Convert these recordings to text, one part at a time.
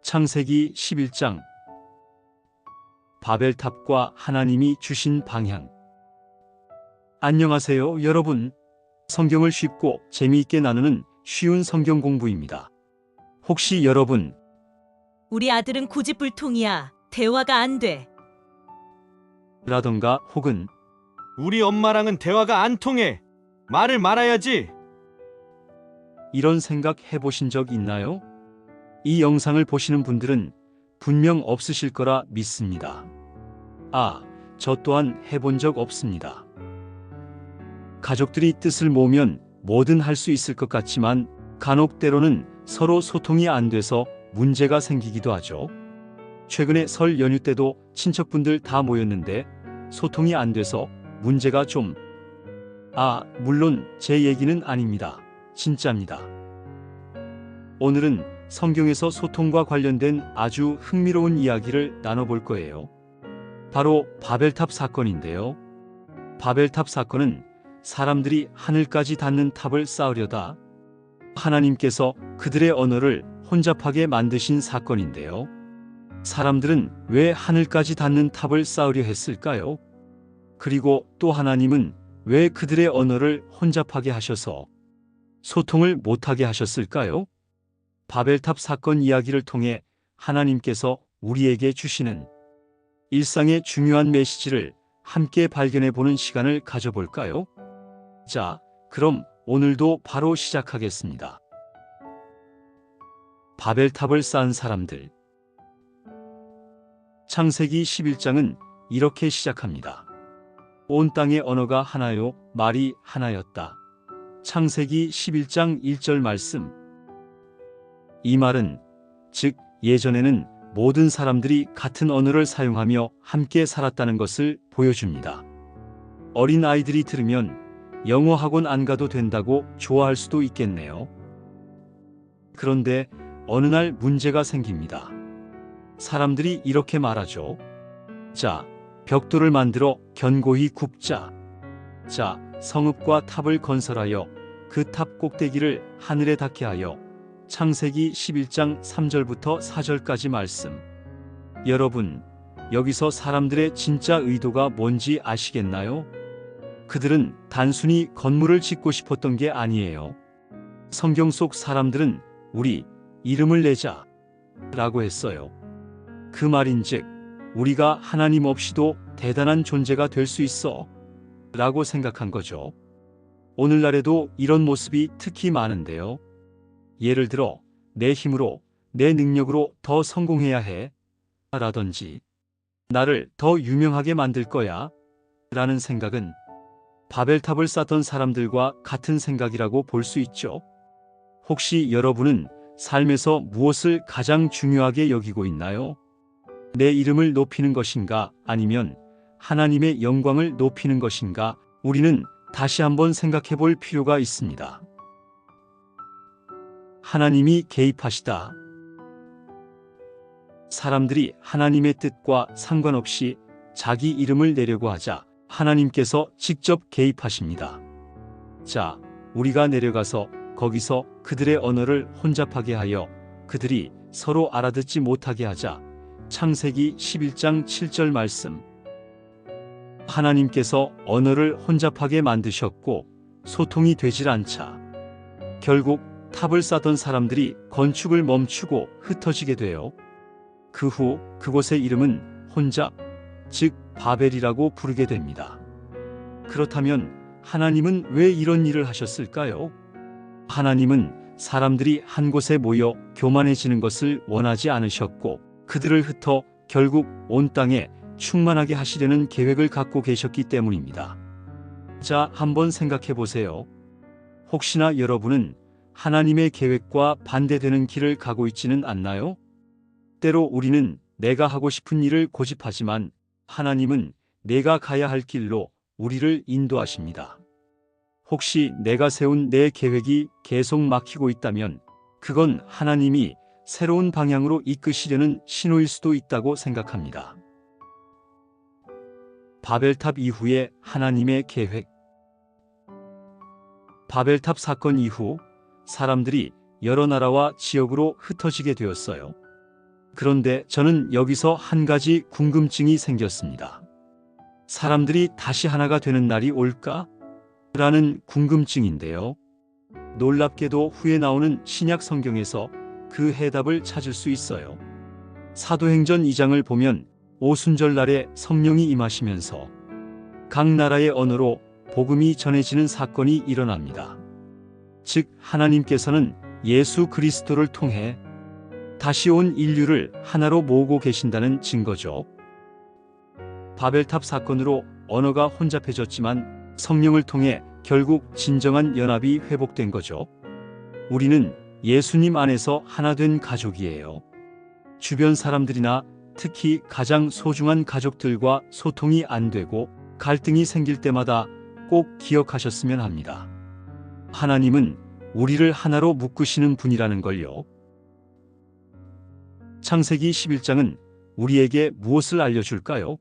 창세기 11장 바벨탑과 하나님이 주신 방향. 안녕하세요, 여러분. 성경을 쉽고 재미있게 나누는 쉬운 성경 공부입니다. 혹시 여러분, 우리 아들은 고집불통이야. 대화가 안 돼. 라던가 혹은 우리 엄마랑은 대화가 안 통해. 말을 말아야지. 이런 생각 해보신 적 있나요? 이 영상을 보시는 분들은 분명 없으실 거라 믿습니다. 저 또한 해본 적 없습니다. 가족들이 뜻을 모으면 뭐든 할 수 있을 것 같지만 간혹 때로는 서로 소통이 안 돼서 문제가 생기기도 하죠. 최근에 설 연휴 때도 친척분들 다 모였는데 소통이 안 돼서 문제가 좀... 물론 제 얘기는 아닙니다. 진짜입니다. 오늘은 성경에서 소통과 관련된 아주 흥미로운 이야기를 나눠볼 거예요. 바로 바벨탑 사건인데요. 바벨탑 사건은 사람들이 하늘까지 닿는 탑을 쌓으려다 하나님께서 그들의 언어를 혼잡하게 만드신 사건인데요. 사람들은 왜 하늘까지 닿는 탑을 쌓으려 했을까요? 그리고 또 하나님은 왜 그들의 언어를 혼잡하게 하셔서 소통을 못하게 하셨을까요? 바벨탑 사건 이야기를 통해 하나님께서 우리에게 주시는 일상의 중요한 메시지를 함께 발견해 보는 시간을 가져볼까요? 자, 그럼 오늘도 바로 시작하겠습니다. 바벨탑을 쌓은 사람들. 창세기 11장은 이렇게 시작합니다. 온 땅의 언어가 하나요, 말이 하나였다. 창세기 11장 1절 말씀. 이 말은 즉 예전에는 모든 사람들이 같은 언어를 사용하며 함께 살았다는 것을 보여줍니다. 어린 아이들이 들으면 영어 학원 안 가도 된다고 좋아할 수도 있겠네요. 그런데 어느 날 문제가 생깁니다. 사람들이 이렇게 말하죠. 자, 벽돌을 만들어 견고히 굽자. 자, 성읍과 탑을 건설하여 그 탑 꼭대기를 하늘에 닿게 하여. 창세기 11장 3절부터 4절까지 말씀. 여러분, 여기서 사람들의 진짜 의도가 뭔지 아시겠나요? 그들은 단순히 건물을 짓고 싶었던 게 아니에요. 성경 속 사람들은 우리 이름을 내자 라고 했어요. 그 말인즉 우리가 하나님 없이도 대단한 존재가 될 수 있어 라고 생각한 거죠. 오늘날에도 이런 모습이 특히 많은데요. 예를 들어 내 힘으로, 내 능력으로 더 성공해야 해 라든지 나를 더 유명하게 만들 거야 라는 생각은 바벨탑을 쌓던 사람들과 같은 생각이라고 볼 수 있죠. 혹시 여러분은 삶에서 무엇을 가장 중요하게 여기고 있나요? 내 이름을 높이는 것인가, 아니면 하나님의 영광을 높이는 것인가? 우리는 다시 한번 생각해 볼 필요가 있습니다. 하나님이 개입하시다. 사람들이 하나님의 뜻과 상관없이 자기 이름을 내려고 하자 하나님께서 직접 개입하십니다. 자, 우리가 내려가서 거기서 그들의 언어를 혼잡하게 하여 그들이 서로 알아듣지 못하게 하자. 창세기 11장 7절 말씀. 하나님께서 언어를 혼잡하게 만드셨고 소통이 되질 않자 결국 탑을 쌓던 사람들이 건축을 멈추고 흩어지게 돼요. 그 후 그곳의 이름은 혼잡, 즉 바벨이라고 부르게 됩니다. 그렇다면 하나님은 왜 이런 일을 하셨을까요? 하나님은 사람들이 한 곳에 모여 교만해지는 것을 원하지 않으셨고 그들을 흩어 결국 온 땅에 충만하게 하시려는 계획을 갖고 계셨기 때문입니다. 자, 한번 생각해 보세요. 혹시나 여러분은 하나님의 계획과 반대되는 길을 가고 있지는 않나요? 때로 우리는 내가 하고 싶은 일을 고집하지만 하나님은 내가 가야 할 길로 우리를 인도하십니다. 혹시 내가 세운 내 계획이 계속 막히고 있다면 그건 하나님이 새로운 방향으로 이끄시려는 신호일 수도 있다고 생각합니다. 바벨탑 이후의 하나님의 계획. 바벨탑 사건 이후 사람들이 여러 나라와 지역으로 흩어지게 되었어요. 그런데 저는 여기서 한 가지 궁금증이 생겼습니다. 사람들이 다시 하나가 되는 날이 올까? 라는 궁금증인데요. 놀랍게도 후에 나오는 신약 성경에서 그 해답을 찾을 수 있어요. 사도행전 2장을 보면 오순절날에 성령이 임하시면서 각 나라의 언어로 복음이 전해지는 사건이 일어납니다. 즉 하나님께서는 예수 그리스도를 통해 다시 온 인류를 하나로 모으고 계신다는 증거죠. 바벨탑 사건으로 언어가 혼잡해졌지만 성령을 통해 결국 진정한 연합이 회복된 거죠. 우리는 예수님 안에서 하나 된 가족이에요. 주변 사람들이나 특히 가장 소중한 가족들과 소통이 안 되고 갈등이 생길 때마다 꼭 기억하셨으면 합니다. 하나님은 우리를 하나로 묶으시는 분이라는 걸요. 창세기 11장은 우리에게 무엇을 알려줄까요?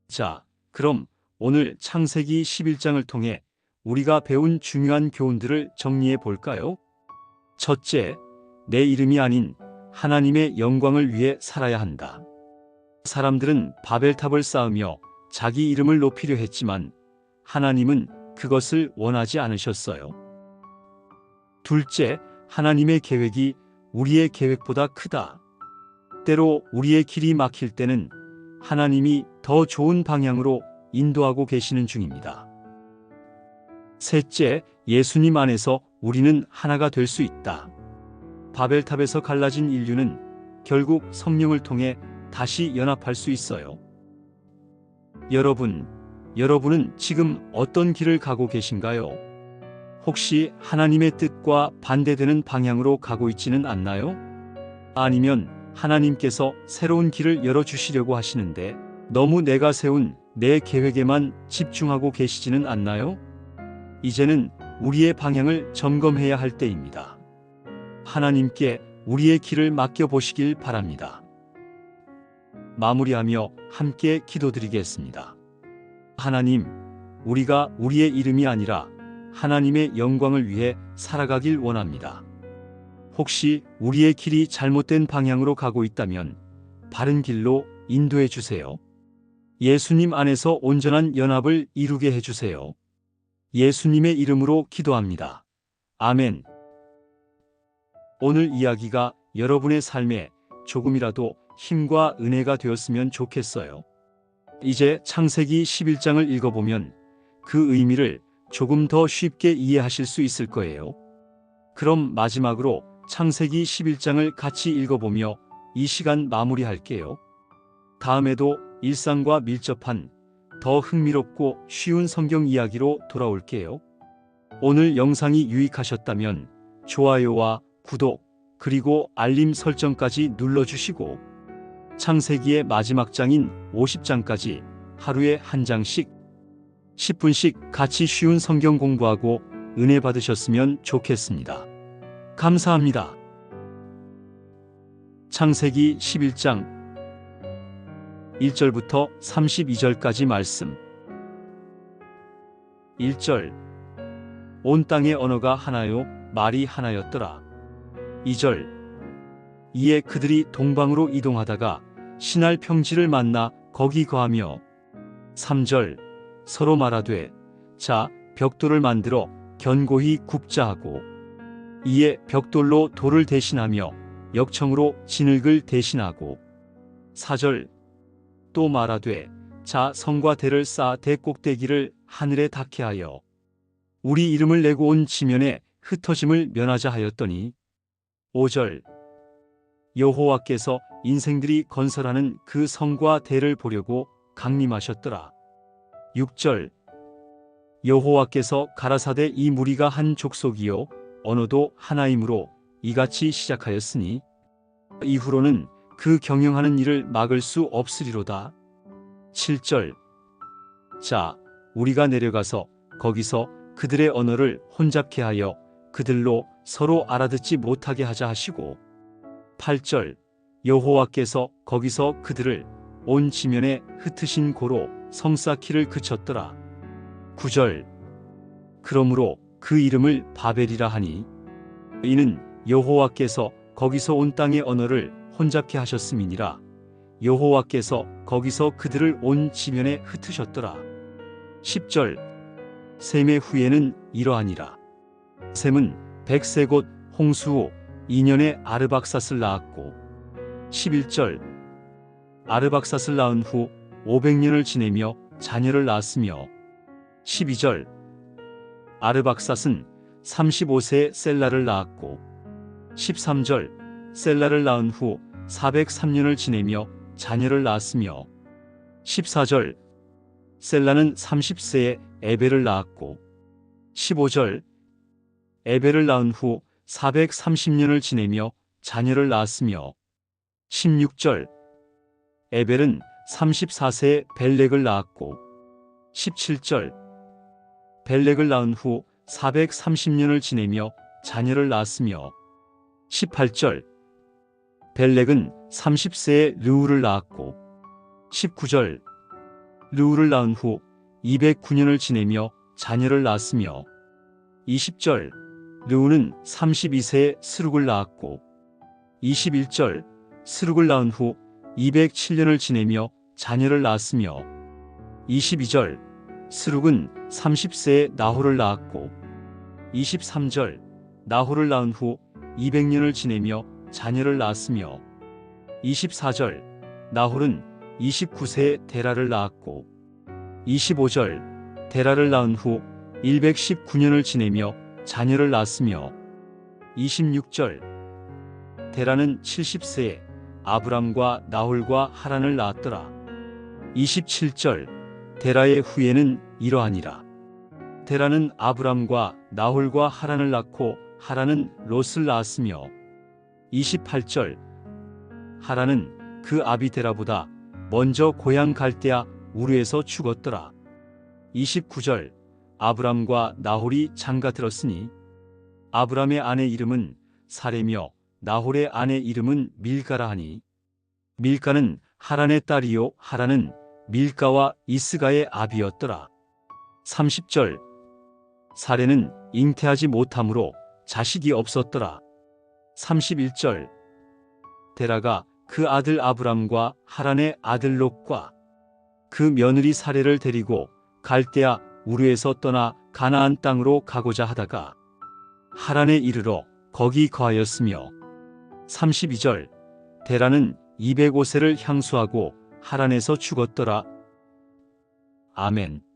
자, 그럼 오늘 창세기 11장을 통해 우리가 배운 중요한 교훈들을 정리해 볼까요? 첫째, 내 이름이 아닌 하나님의 영광을 위해 살아야 한다. 사람들은 바벨탑을 쌓으며 자기 이름을 높이려 했지만 하나님은 그것을 원하지 않으셨어요. 둘째, 하나님의 계획이 우리의 계획보다 크다. 때로 우리의 길이 막힐 때는 하나님이 더 좋은 방향으로 인도하고 계시는 중입니다. 셋째, 예수님 안에서 우리는 하나가 될 수 있다. 바벨탑에서 갈라진 인류는 결국 성령을 통해 다시 연합할 수 있어요. 여러분은 지금 어떤 길을 가고 계신가요? 혹시 하나님의 뜻과 반대되는 방향으로 가고 있지는 않나요? 아니면 하나님께서 새로운 길을 열어주시려고 하시는데 너무 내가 세운 내 계획에만 집중하고 계시지는 않나요? 이제는 우리의 방향을 점검해야 할 때입니다. 하나님께 우리의 길을 맡겨보시길 바랍니다. 마무리하며 함께 기도드리겠습니다. 하나님, 우리가 우리의 이름이 아니라 하나님의 영광을 위해 살아가길 원합니다. 혹시 우리의 길이 잘못된 방향으로 가고 있다면 바른 길로 인도해 주세요. 예수님 안에서 온전한 연합을 이루게 해주세요. 예수님의 이름으로 기도합니다. 아멘. 오늘 이야기가 여러분의 삶에 조금이라도 힘과 은혜가 되었으면 좋겠어요. 이제 창세기 11장을 읽어보면 그 의미를 조금 더 쉽게 이해하실 수 있을 거예요. 그럼 마지막으로 창세기 11장을 같이 읽어보며 이 시간 마무리할게요. 다음에도 일상과 밀접한 더 흥미롭고 쉬운 성경 이야기로 돌아올게요. 오늘 영상이 유익하셨다면 좋아요와 구독, 그리고 알림 설정까지 눌러주시고 창세기의 마지막 장인 50장까지 하루에 한 장씩 10분씩 같이 쉬운 성경 공부하고 은혜 받으셨으면 좋겠습니다. 감사합니다. 창세기 11장 1절부터 32절까지 말씀. 1절. 온 땅의 언어가 하나요, 말이 하나였더라. 2절. 이에 그들이 동방으로 이동하다가 신할 평지를 만나 거기 거하며 3절. 서로 말하되 자, 벽돌을 만들어 견고히 굽자 하고 이에 벽돌로 돌을 대신하며 역청으로 진흙을 대신하고 4절. 또 말하되 자, 성과 대를 쌓아 대 꼭대기를 하늘에 닿게 하여 우리 이름을 내고 온 지면에 흩어짐을 면하자 하였더니 5절. 여호와께서 인생들이 건설하는 그 성과 대를 보려고 강림하셨더라. 6절. 여호와께서 가라사대 이 무리가 한 족속이요 언어도 하나이므로 이같이 시작하였으니 이후로는 그 경영하는 일을 막을 수 없으리로다. 7절. 자, 우리가 내려가서 거기서 그들의 언어를 혼잡케 하여 그들로 서로 알아듣지 못하게 하자 하시고 8절. 여호와께서 거기서 그들을 온 지면에 흩으신 고로 성 쌓기를 그쳤더라. 9절. 그러므로 그 이름을 바벨이라 하니 이는 여호와께서 거기서 온 땅의 언어를 혼잡케 하셨음이니라. 여호와께서 거기서 그들을 온 지면에 흩으셨더라. 10절 셈의 후예는 이러하니라. 셈은 100세 곧 홍수 후 2년에 아르박삿을 낳았고 11절 아르박삿을 낳은 후 500년을 지내며 자녀를 낳았으며 12절 아르박삿은 35세에 셀라를 낳았고 13절 셀라를 낳은 후 403년을 지내며 자녀를 낳았으며 14절 셀라는 30세에 에벨을 낳았고 15절 에벨을 낳은 후 430년을 지내며 자녀를 낳았으며 16절 에벨은 34세에 벨렉을 낳았고 17절 벨렉을 낳은 후 430년을 지내며 자녀를 낳았으며 18절 벨렉은 30세에 르우를 낳았고 19절 르우를 낳은 후 209년을 지내며 자녀를 낳았으며 20절 르우는 32세에 스룩을 낳았고 21절 스룩을 낳은 후 207년을 지내며 자녀를 낳았으며 22절 스룩은 30세에 나홀을 낳았고 23절 나홀을 낳은 후 200년을 지내며 자녀를 낳았으며 24절 나홀은 29세에 데라를 낳았고 25절 데라를 낳은 후 119년을 지내며 자녀를 낳았으며 26절 데라는 70세에 아브람과 나홀과 하란을 낳았더라. 27절 데라의 후예는 이러하니라. 데라는 아브람과 나홀과 하란을 낳고 하란은 롯을 낳았으며 28절 하란은 그 아비 데라보다 먼저 고향 갈대아 우르에서 죽었더라. 29절 아브람과 나홀이 장가 들었으니 아브람의 아내 이름은 사레며 나홀의 아내 이름은 밀가라 하니 밀가는 하란의 딸이요 하란은 밀가와 이스가의 아비였더라. 30절 사레는 잉태하지 못하므로 자식이 없었더라. 31절 데라가 그 아들 아브람과 하란의 아들 롯과 그 며느리 사레를 데리고 갈대아 우르에서 떠나 가나안 땅으로 가고자 하다가 하란에 이르러 거기 거하였으며 32절 데라는 205세를 향수하고 하란에서 죽었더라. 아멘.